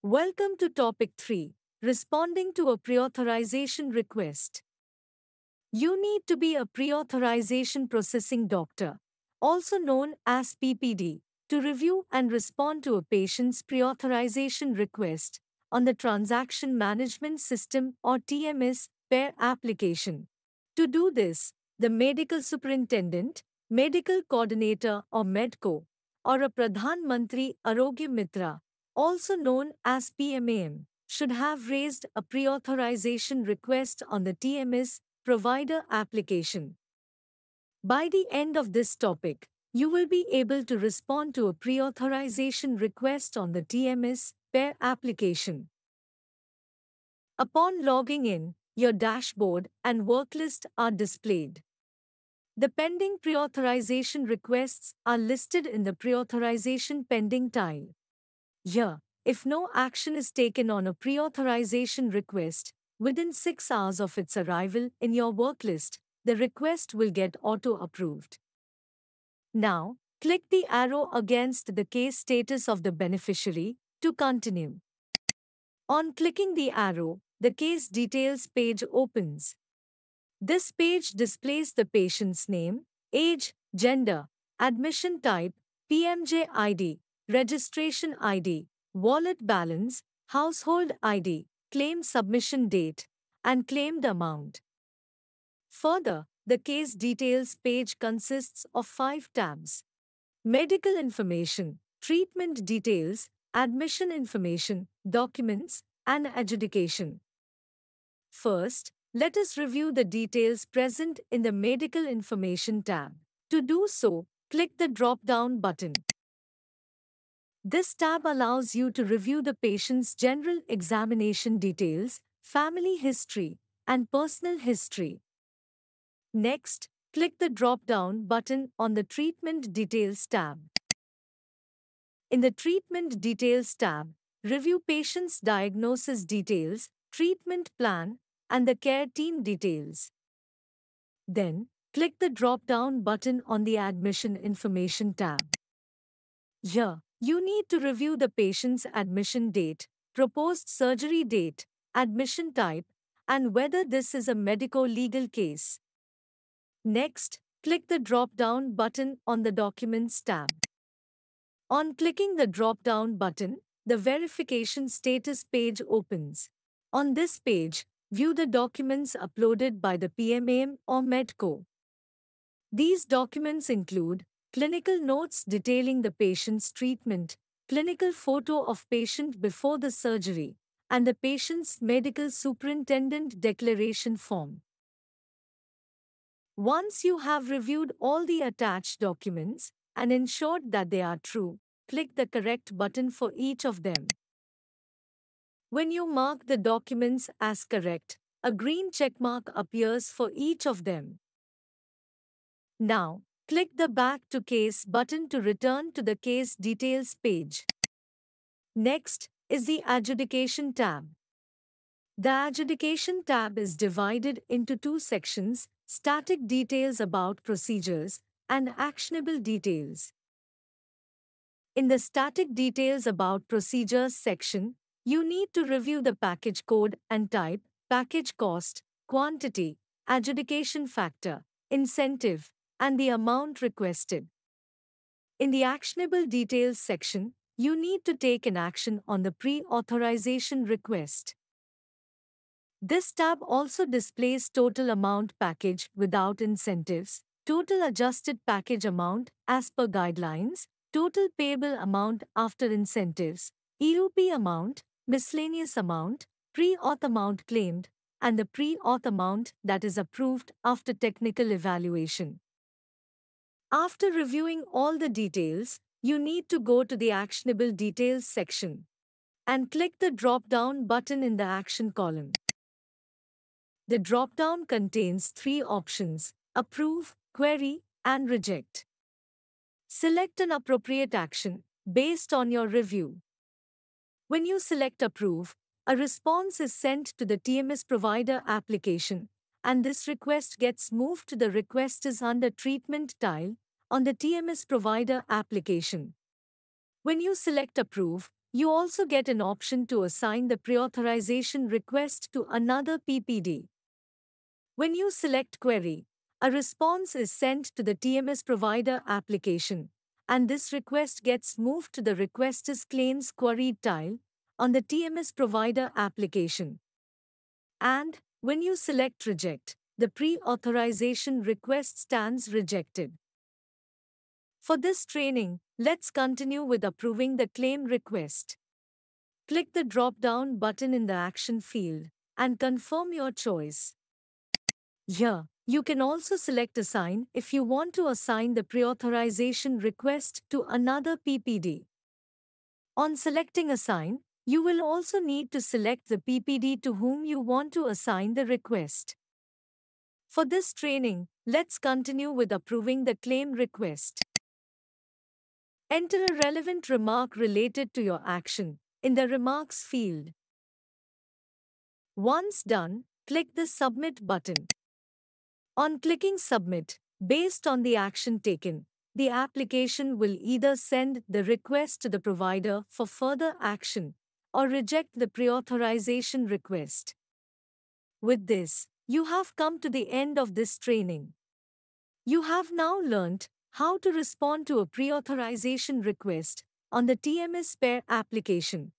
Welcome to Topic 3, Responding to a Preauthorization Request. You need to be a Preauthorization Processing Doctor, also known as PPD, to review and respond to a patient's preauthorization request on the Transaction Management System or TMS PAIR application. To do this, the medical superintendent, medical coordinator or MEDCO, or a Pradhan Mantri Arogya Mitra, also known as PMAM, should have raised a preauthorization request on the TMS provider application. By the end of this topic, you will be able to respond to a pre-authorization request on the TMS PAIR application. Upon logging in, your dashboard and work list are displayed. The pending pre-authorization requests are listed in the pre-authorization pending tile. Here, if no action is taken on a pre-authorization request within 6 hours of its arrival in your work list, the request will get auto-approved. Now, click the arrow against the case status of the beneficiary to continue. On clicking the arrow, the case details page opens. This page displays the patient's name, age, gender, admission type, PMJ ID, registration ID, wallet balance, household ID, claim submission date, and claimed amount. Further, the case details page consists of 5 tabs: medical information, treatment details, admission information, documents, and adjudication. First, let us review the details present in the Medical Information tab. To do so, click the drop-down button. This tab allows you to review the patient's general examination details, family history, and personal history. Next, click the drop-down button on the Treatment Details tab. In the Treatment Details tab, review patient's diagnosis details, treatment plan, and the care team details. Then, click the drop-down button on the Admission Information tab. Here, you need to review the patient's admission date, proposed surgery date, admission type, and whether this is a medico-legal case. Next, click the drop-down button on the Documents tab. On clicking the drop-down button, the verification status page opens. On this page, view the documents uploaded by the PMAM or MEDCO. These documents include clinical notes detailing the patient's treatment, clinical photo of patient before the surgery, and the patient's medical superintendent declaration form. Once you have reviewed all the attached documents and ensured that they are true, click the correct button for each of them. When you mark the documents as correct, a green checkmark appears for each of them. Now, click the Back to Case button to return to the Case Details page. Next is the Adjudication tab. The Adjudication tab is divided into 2 sections: Static Details about Procedures and Actionable Details. In the Static Details about Procedures section, you need to review the package code and type, package cost, quantity, adjudication factor, incentive, and the amount requested. In the Actionable Details section, you need to take an action on the pre-authorization request. This tab also displays total amount package without incentives, total adjusted package amount as per guidelines, total payable amount after incentives, EUP amount, miscellaneous amount, pre-auth amount claimed, and the pre-auth amount that is approved after technical evaluation. After reviewing all the details, you need to go to the Actionable Details section and click the drop-down button in the Action column. The drop-down contains 3 options: Approve, Query, and Reject. Select an appropriate action based on your review. When you select Approve, a response is sent to the TMS provider application, and this request gets moved to the Request is Under Treatment tile on the TMS provider application. When you select Approve, You also get an option to assign the preauthorization request to another PPD. When you select Query, a response is sent to the TMS provider application, and this request gets moved to the Request is Claims Queried tile on the TMS provider application. And when you select Reject, the pre-authorization request stands rejected. For this training, let's continue with approving the claim request. Click the drop-down button in the Action field and confirm your choice. Here, you can also select Assign if you want to assign the pre-authorization request to another PPD. On selecting Assign, you will also need to select the PPD to whom you want to assign the request. For this training, let's continue with approving the claim request. Enter a relevant remark related to your action in the Remarks field. Once done, click the Submit button. On clicking Submit, based on the action taken, the application will either send the request to the provider for further action or reject the pre-authorization request. With this, you have come to the end of this training. You have now learnt how to respond to a pre-authorization request on the TMS Pair application.